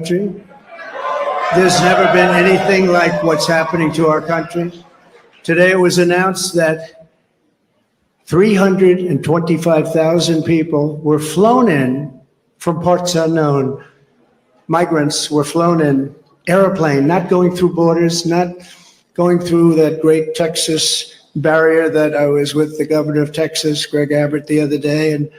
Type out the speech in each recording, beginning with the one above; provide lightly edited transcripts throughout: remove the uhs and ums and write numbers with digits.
country. There's never been anything like what's happening to our country. Today it was announced that 325,000 people were flown in from parts unknown. Migrants were flown in airplane, not going through borders, not going through that great Texas barrier that I was with the governor of Texas, Greg Abbott, the other day, and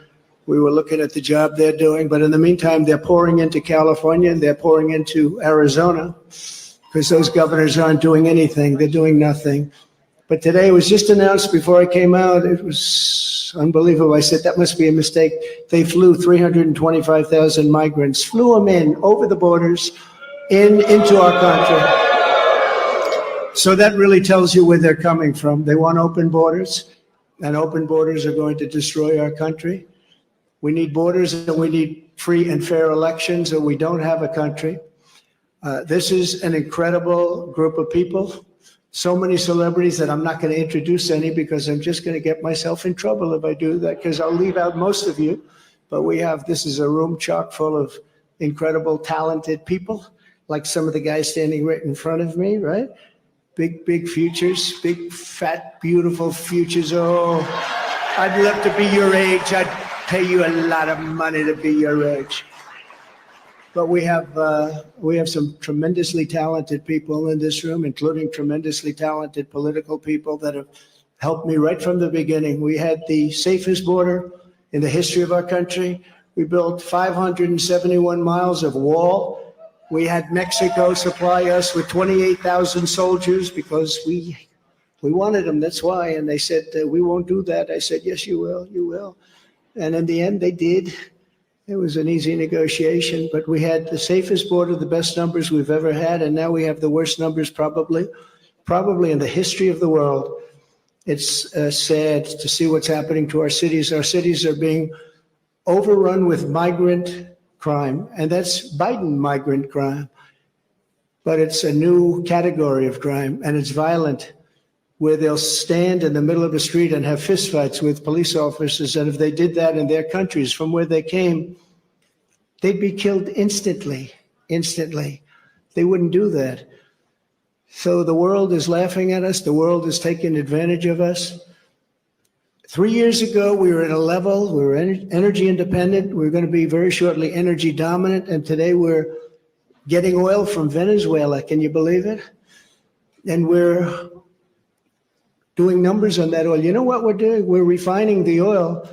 we were looking at the job they're doing. But in the meantime, they're pouring into California and they're pouring into Arizona because those governors aren't doing anything. They're doing nothing. But today it was just announced before I came out. It was unbelievable. I said, that must be a mistake. They flew 325,000 migrants, flew them in over the borders into our country. So that really tells you where they're coming from. They want open borders, and open borders are going to destroy our country. We need borders and we need free and fair elections, or we don't have a country. This is an incredible group of people. So many celebrities that I'm not going to introduce any because I'm just going to get myself in trouble if I do that, because I'll leave out most of you. But this is a room chock full of incredible, talented people, like some of the guys standing right in front of me, right? Big futures, big, fat, beautiful futures. Oh, I'd love to be your age. I'd pay you a lot of money to be your age. But we have some tremendously talented people in this room, including tremendously talented political people that have helped me right from the beginning. We had the safest border in the history of our country. We built 571 miles of wall. We had Mexico supply us with 28,000 soldiers because we wanted them, that's why. And they said, we won't do that. I said, yes, you will, you will. And in the end, they did. It was an easy negotiation, but we had the safest border, the best numbers we've ever had, and now we have the worst numbers probably in the history of the world. It's sad to see what's happening to our cities. Our cities are being overrun with migrant crime, and that's Biden migrant crime. But it's a new category of crime, and it's violent, where they'll stand in the middle of the street and have fistfights with police officers. And if they did that in their countries from where they came, they'd be killed instantly. They wouldn't do that. So the world is laughing at us. The world is taking advantage of us. 3 years ago, we were at a level, we were energy independent. We were going to be very shortly energy dominant. And today we're getting oil from Venezuela. Can you believe it? And we're doing numbers on that oil. You know what we're doing? We're refining the oil.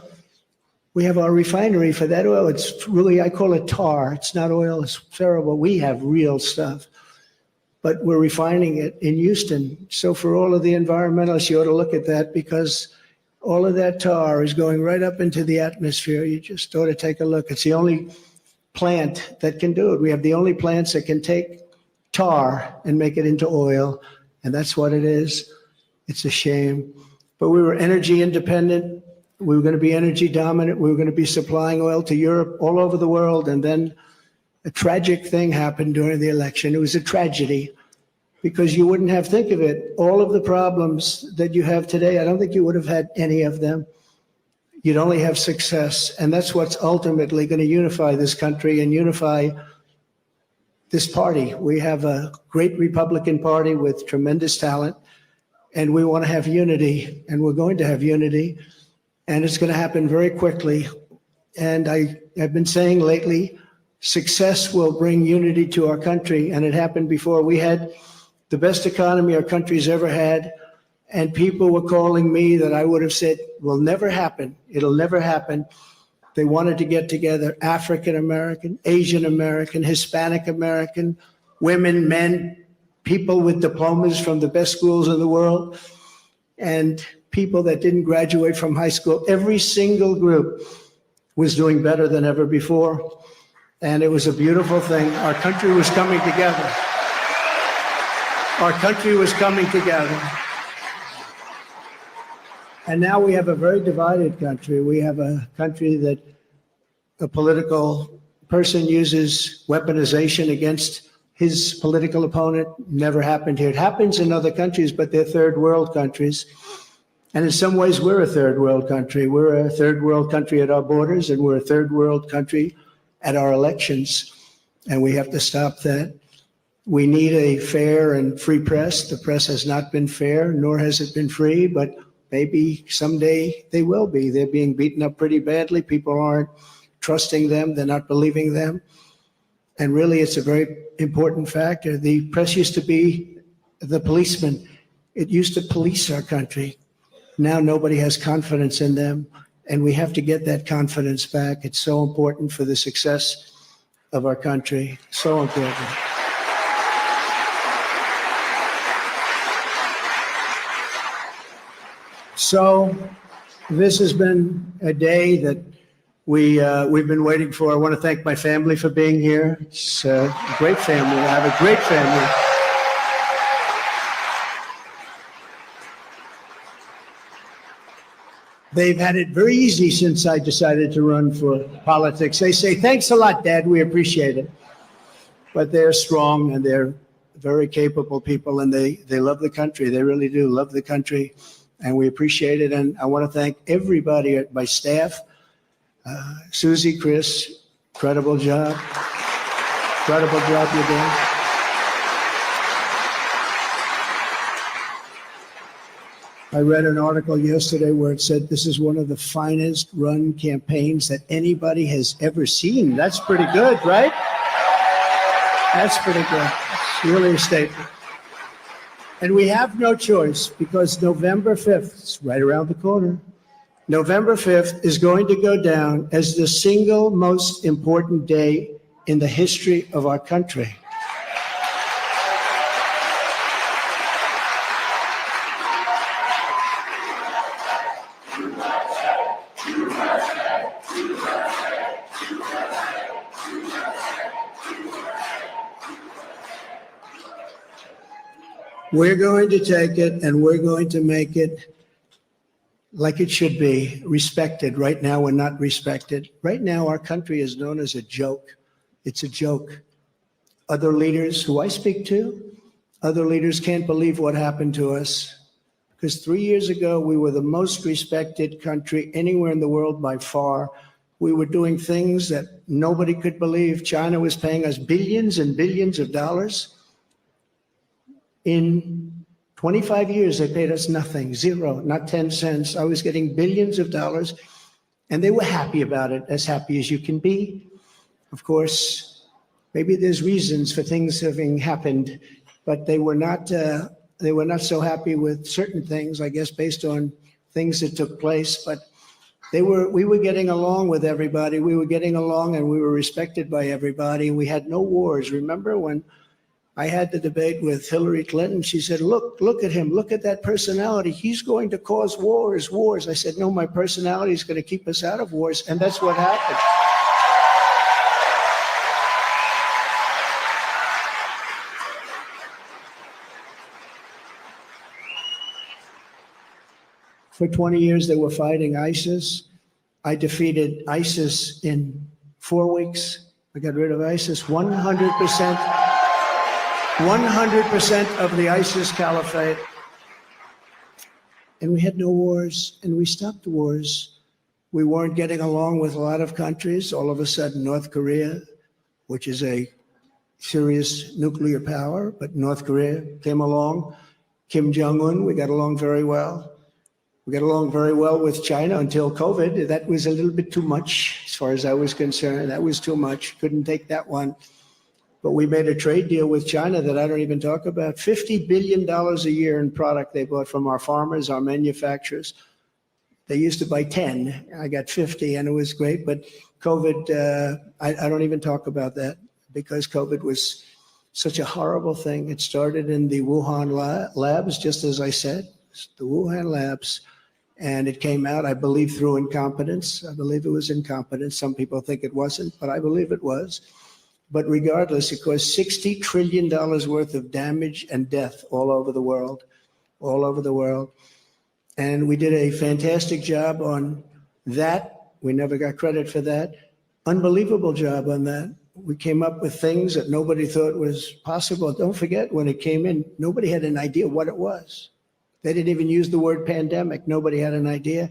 We have our refinery for that oil. It's really, I call it tar. It's not oil, it's terrible. We have real stuff, but we're refining it in Houston. So for all of the environmentalists, you ought to look at that, because all of that tar is going right up into the atmosphere. You just ought to take a look. It's the only plant that can do it. We have the only plants that can take tar and make it into oil, and that's what it is. It's a shame. But we were energy independent. We were going to be energy dominant. We were going to be supplying oil to Europe, all over the world. And then a tragic thing happened during the election. It was a tragedy, because you wouldn't have, think of it, all of the problems that you have today, I don't think you would have had any of them. You'd only have success. And that's what's ultimately going to unify this country and unify this party. We have a great Republican Party with tremendous talent. And we want to have unity, and we're going to have unity, and it's going to happen very quickly. And I have been saying lately, success will bring unity to our country, and it happened before. We had the best economy our country's ever had, and people were calling me that I would have said will never happen. It'll never happen. They wanted to get together, African American, Asian American, Hispanic American, women, men, people with diplomas from the best schools in the world, and people that didn't graduate from high school. Every single group was doing better than ever before. And it was a beautiful thing. Our country was coming together. Our country was coming together. And now we have a very divided country. We have a country that a political person uses weaponization against his political opponent. Never happened here. It happens in other countries, but they're third world countries. And in some ways, we're a third world country. We're a third world country at our borders, and we're a third world country at our elections. and we have to stop that. We need a fair and free press. The press has not been fair, nor has it been free, but maybe someday they will be. They're being beaten up pretty badly. People aren't trusting them. They're not believing them. And really, it's a very important factor. The press used to be the policeman. It used to police our country. Now nobody has confidence in them, and we have to get that confidence back. It's so important for the success of our country. So important. So this has been a day that we've been waiting for. I want to thank my family for being here. It's a great family. I have a great family. They've had it very easy since I decided to run for politics. They say, thanks a lot, Dad, we appreciate it. But they're strong and they're very capable people, and they love the country. They really do love the country, and we appreciate it. And I want to thank everybody at my staff. Susie, Chris, incredible job. Incredible job you're doing. I read an article yesterday where it said this is one of the finest run campaigns that anybody has ever seen. That's pretty good, right? That's pretty good. It's really a statement. And we have no choice, because November 5th, it's right around the corner. November 5th is going to go down as the single most important day in the history of our country. We're going to take it and we're going to make it like it should be, respected. Right now, we're not respected. Right now, our country is known as a joke. It's a joke. Other leaders who I speak to, other leaders can't believe what happened to us. Because 3 years ago, we were the most respected country anywhere in the world by far. We were doing things that nobody could believe. China was paying us billions and billions of dollars. In 25 years, they paid us nothing, zero, not 10 cents. I was getting billions of dollars, and they were happy about it, as happy as you can be. Of course, maybe there's reasons for things having happened, but they were not so happy with certain things, I guess, based on things that took place. But we were getting along with everybody. We were getting along, and we were respected by everybody. We had no wars. Remember when I had the debate with Hillary Clinton? She said, look at him, look at that personality. He's going to cause wars. I said, no, my personality is going to keep us out of wars. And that's what happened. For 20 years, they were fighting ISIS. I defeated ISIS in 4 weeks. I got rid of ISIS 100%. 100% of the ISIS caliphate. And we had no wars, and we stopped wars. We weren't getting along with a lot of countries. All of a sudden, North Korea, which is a serious nuclear power, but North Korea came along. Kim Jong-un, we got along very well. We got along very well with China until COVID. That was a little bit too much, as far as I was concerned. That was too much. Couldn't take that one. But we made a trade deal with China that I don't even talk about. $50 billion a year in product they bought from our farmers, our manufacturers. They used to buy 10. I got 50, and it was great. But COVID, I don't even talk about that, because COVID was such a horrible thing. It started in the Wuhan Labs, just as I said, the Wuhan Labs. And it came out, I believe, through incompetence. I believe it was incompetence. Some people think it wasn't, but I believe it was. But regardless, it caused $60 trillion worth of damage and death all over the world, all over the world. And we did a fantastic job on that. We never got credit for that. Unbelievable job on that. We came up with things that nobody thought was possible. Don't forget, when it came in, nobody had an idea what it was. They didn't even use the word pandemic. Nobody had an idea.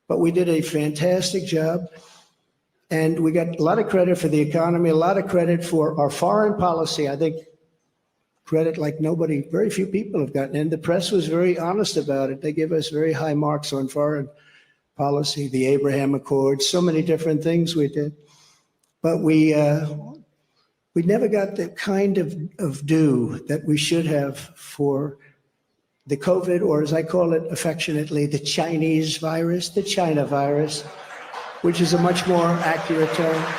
But we did a fantastic job. And we got a lot of credit for the economy, a lot of credit for our foreign policy. I think credit like nobody, very few people have gotten. And the press was very honest about it. They give us very high marks on foreign policy, the Abraham Accords, so many different things we did. But we never got the kind of due that we should have for the COVID, or as I call it affectionately, the Chinese virus, the China virus, which is a much more accurate term.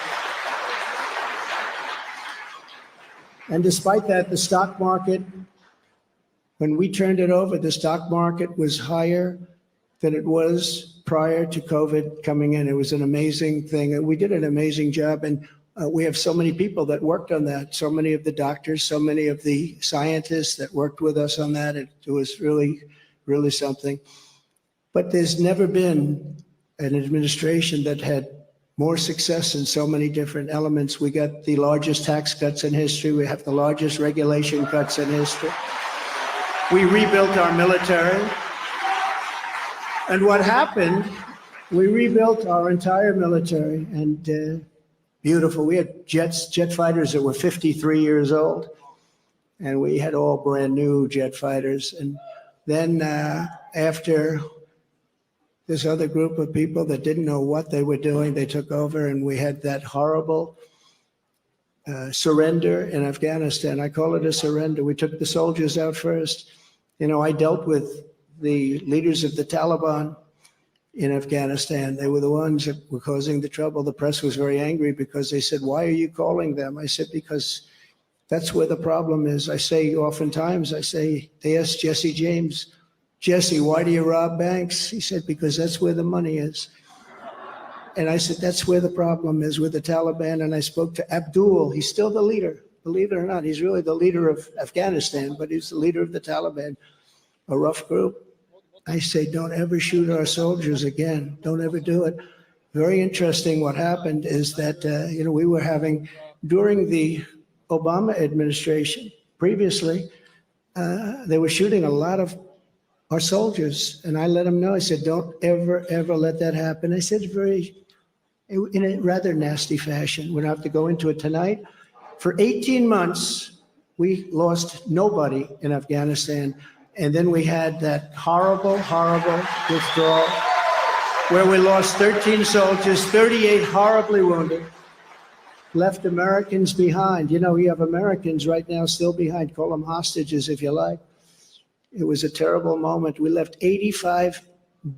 And despite that, the stock market, when we turned it over, the stock market was higher than it was prior to COVID coming in. It was an amazing thing. We did an amazing job, and we have so many people that worked on that, so many of the doctors, so many of the scientists that worked with us on that. It was really, really something. But there's never been an administration that had more success in so many different elements. We got the largest tax cuts in history. We have the largest regulation cuts in history. We rebuilt our military. And what happened, we rebuilt our entire military, and beautiful. We had jet fighters that were 53 years old, and we had all brand new jet fighters. And then after this other group of people that didn't know what they were doing, they took over, and we had that horrible surrender in Afghanistan. I call it a surrender. We took the soldiers out first. You know, I dealt with the leaders of the Taliban in Afghanistan. They were the ones that were causing the trouble. The press was very angry because they said, "Why are you calling them?" I said, "Because that's where the problem is." I say oftentimes, they asked Jesse James, "Jesse, why do you rob banks?" He said, "Because that's where the money is." And I said, that's where the problem is with the Taliban. And I spoke to Abdul. He's still the leader. Believe it or not, he's really the leader of Afghanistan, but he's the leader of the Taliban, a rough group. I say, don't ever shoot our soldiers again. Don't ever do it. Very interesting. What happened is that, we were having, during the Obama administration, previously, they were shooting a lot of our soldiers. And I let them know, I said, don't ever, ever let that happen. I said, in a rather nasty fashion. We don't have to go into it tonight. For 18 months, we lost nobody in Afghanistan. And then we had that horrible, horrible withdrawal where we lost 13 soldiers, 38 horribly wounded, left Americans behind. You know, we have Americans right now still behind. Call them hostages if you like. It was a terrible moment. We left $85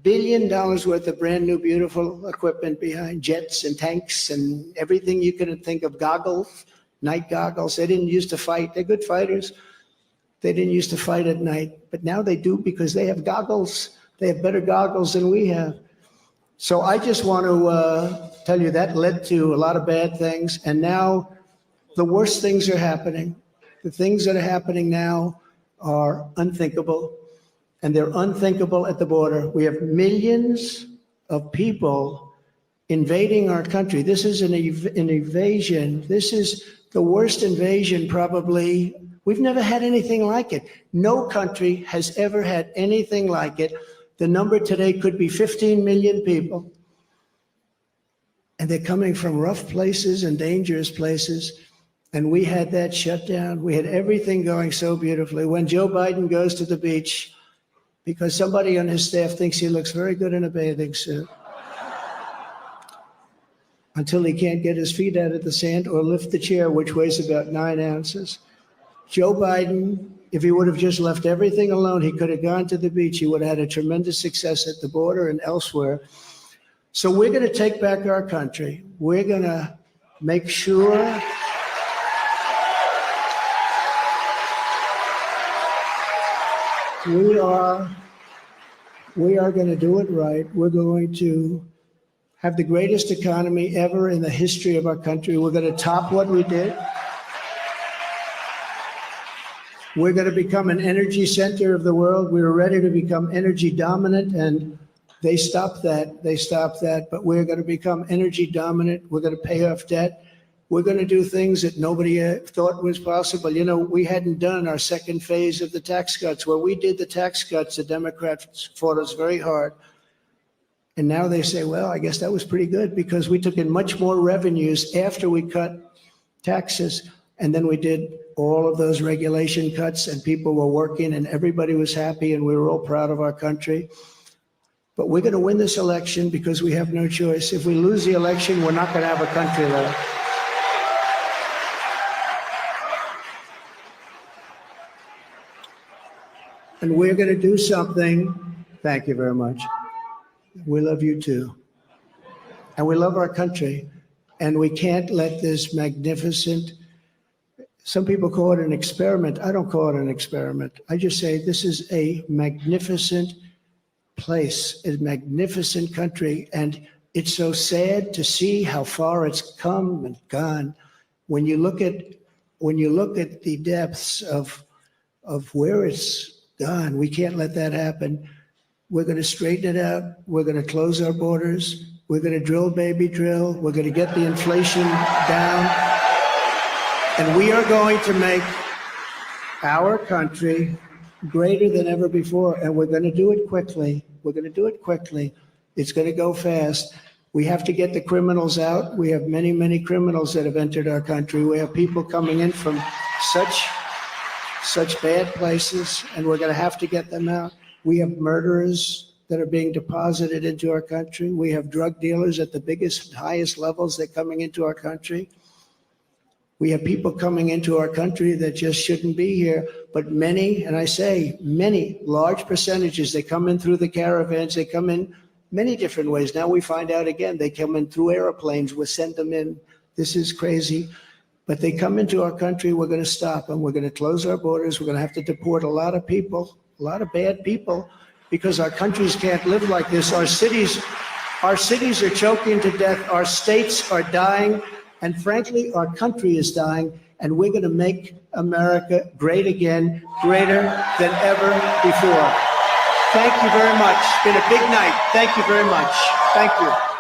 billion worth of brand new, beautiful equipment behind, jets and tanks and everything you could think of, goggles, night goggles. They didn't used to fight. They're good fighters. They didn't used to fight at night, but now they do because they have goggles. They have better goggles than we have. So I just want to tell you that led to a lot of bad things. And now the worst things are happening. The things that are happening now are unthinkable, and they're unthinkable at the border. We have millions of people invading our country. This is an invasion. This is the worst invasion probably. We've never had anything like it. No country has ever had anything like it. The number today could be 15 million people. And they're coming from rough places and dangerous places. And we had that shut down. We had everything going so beautifully. When Joe Biden goes to the beach, because somebody on his staff thinks he looks very good in a bathing suit, until he can't get his feet out of the sand or lift the chair, which weighs about 9 ounces. Joe Biden, if he would have just left everything alone, he could have gone to the beach. He would have had a tremendous success at the border and elsewhere. So we're going to take back our country. We're going to make sure we are going to do it right. We're going to have the greatest economy ever in the history of our country. We're going to top what we did. We're going to become an energy center of the world. We were ready to become energy dominant, and they stopped that. They stopped that. But we're going to become energy dominant. We're going to pay off debt. We're going to do things that nobody thought was possible. You know, we hadn't done our second phase of the tax cuts. When we did the tax cuts, the Democrats fought us very hard. And now they say, well, I guess that was pretty good because we took in much more revenues after we cut taxes. And then we did all of those regulation cuts and people were working and everybody was happy and we were all proud of our country. But we're going to win this election because we have no choice. If we lose the election, we're not going to have a country left. And we're going to do something. Thank you very much. We love you too. And we love our country. And we can't let this magnificent, some people call it an experiment. I don't call it an experiment. I just say this is a magnificent place, a magnificent country. And it's so sad to see how far it's come and gone. When you look at the depths of where it's gone, we can't let that happen. We're going to straighten it out. We're going to close our borders. We're going to drill, baby, drill. We're going to get the inflation down. And we are going to make our country greater than ever before. And we're going to do it quickly. We're going to do it quickly. It's going to go fast. We have to get the criminals out. We have many, many criminals that have entered our country. We have people coming in from such bad places, and we're going to have to get them out. We have murderers that are being deposited into our country. We have drug dealers at the biggest, highest levels. They're coming into our country. We have people coming into our country that just shouldn't be here. But many, and I say many, large percentages, they come in through the caravans. They come in many different ways. Now we find out again, they come in through airplanes. We send them in. This is crazy. But they come into our country. We're going to stop them. We're going to close our borders. We're going to have to deport a lot of people, a lot of bad people, because our countries can't live like this. Our cities are choking to death. Our states are dying. And frankly, our country is dying. And we're going to make America great again, greater than ever before. Thank you very much. It's been a big night. Thank you very much. Thank you.